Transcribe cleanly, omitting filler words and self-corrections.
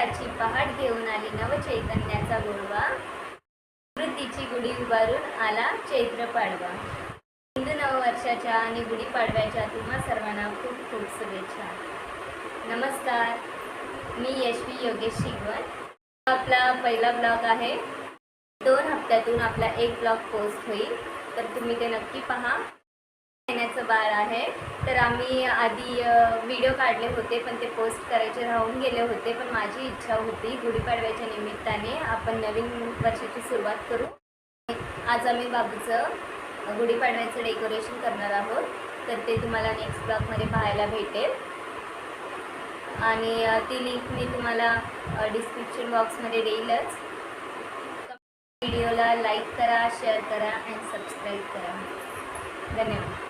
सकाळची पहाट घेऊन आली नवचैतन्याचा गोडवा, समृद्धीची गुढी उभारून आला चैत्र पाडवा। हिंदू नववर्षाच्या आणि गुढीपाडव्याच्या तुम्हा सर्वांना खूप खूप शुभेच्छा। नमस्कार, मी यशवी योगेश शिगवण। आपला पहिला ब्लॉग आहे। 2 हप्त्यातून आपला एक ब्लॉग पोस्ट होईल, तर तुम्ही ते नक्की पहा। महिन्याचं बाळ आहे, तर आम्ही आधी व्हिडिओ काढले होते, पण ते पोस्ट करायचे राहून गेले होते। पण माझी इच्छा होती गुढीपाडव्याच्या निमित्ताने आपण नवीन वर्षाची सुरुवात करू। आज आम्ही बाबूचं गुढीपाडव्याचं डेकोरेशन करणार आहोत, तर ते तुम्हाला नेक्स्ट ब्लॉगमध्ये पाहायला भेटेल आणि ती लिंक मी तुम्हाला डिस्क्रिप्शन बॉक्समध्ये देईलच। व्हिडिओला लाईक करा, शेअर करा आणि सबस्क्राईब करा। धन्यवाद।